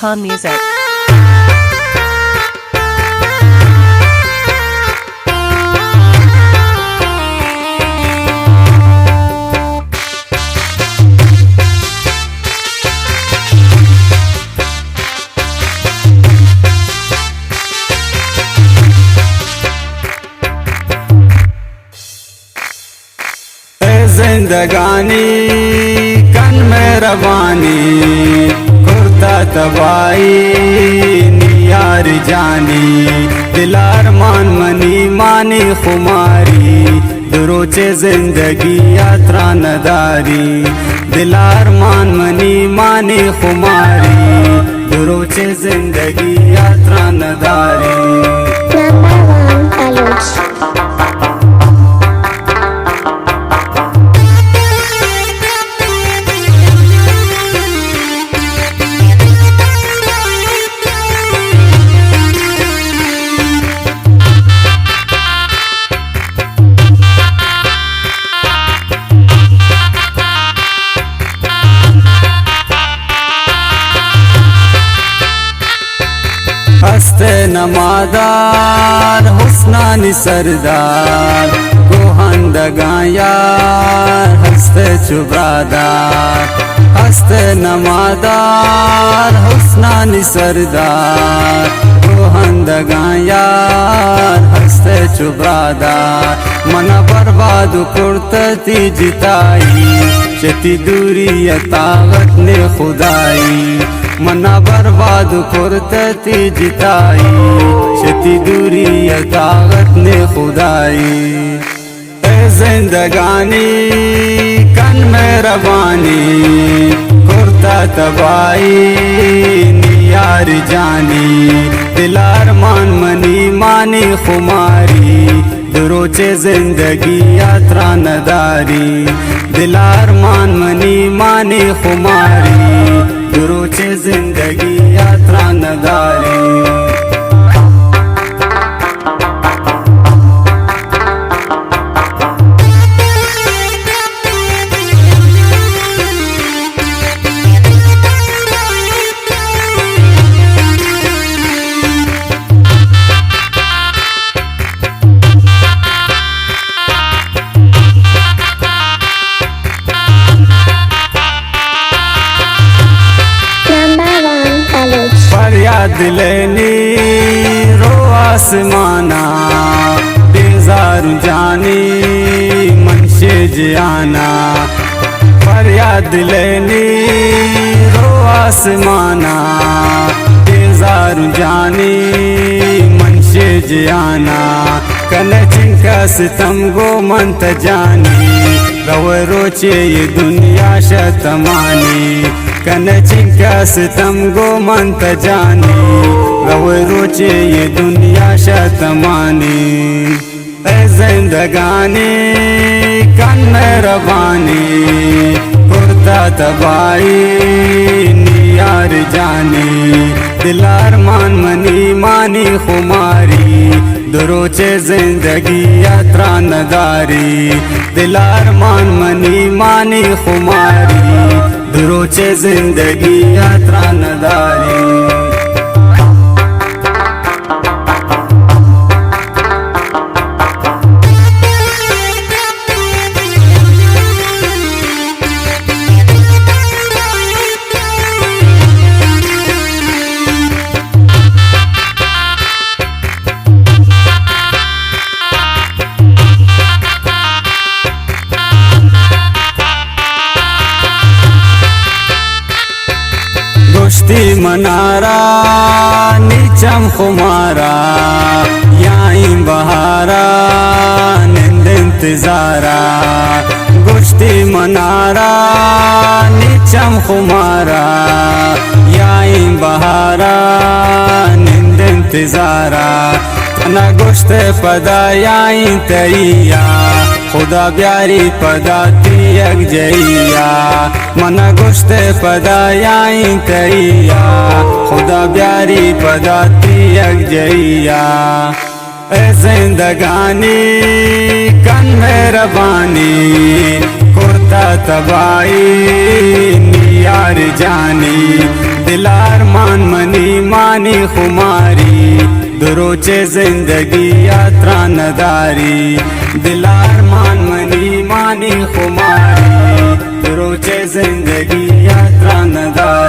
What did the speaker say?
Khan Music. जिंदगानी कन में रवानी कुर्ता तबाई नियार जानी दिलार मान मनी मानी खुमारी दुरोचे जिंदगी यात्रा नदारी दिलार मान मनी मानी खुमारी दुरोचे जिंदगी यात्रा नदारी। हस्ते नमादार हुस्नानी सरदार गोहंदगायार हस्ते चुब्रादार हस्ते नमादार हुस्नानी सरदार गोहंदगायार हस्ते चुब्रादार मना बर्बाद कुर्तती जिताई शती दूरी ताकत ने खुदाई मना बर्बाद कुर्तती जिताई शती दूरी ताकत ने खुदाई। जिंदगानी कन में रवानी कुर्ता तबाई नियार जानी दिलार मान मनी मानी खुमारी दुरोचे जिंदगी यात्रा नदारी दिलार मान मनी मानी खुमारी दुरोचे जिंदगी यात्रा नदारी। फरियाद लेनी रो आसमाना बेजार जानी मनशे जाना फरियाद लेनी रो आसमाना बेजार जानी मनशे जाना कन चिंका सितम गो मंत जानी रव रोचे ये दुनिया शतमानी कन चिंका सितम गो मंत जानी रव रोचे ये दुनिया शतमानी। जिंदगानी कन में रवानी कुर्ता तबाई नियार जानी दिलार मान मनी मानी खुमारी दुरोचे जिंदगी यात्रा नदारी दिलार मान मनी मानी खुमारी दुरोचे जिंदगी यात्रा नदारी। गोश्ती मनारा नीचम खुमारा याई बहारा निंद इंतजारा गोश्ती मनारा नीचम खुमारा याई बहारा निंद इंतजारा तना गोश्त पदा याई तैया खुदा प्यारी पदा तियक जइया मना गोश्त पदा याई तैया खुदा प्यारी पदा तियक जइया। जिंदगानी कन में रवानी कुर्ता तबाई नियार जानी दिलार मान मनी मानी खुमारी दुरोचे जिंदगी यात्रा नदारी दिलार मान मनी मानी खुमारी दुरोचे जिंदगी यात्रा नदारी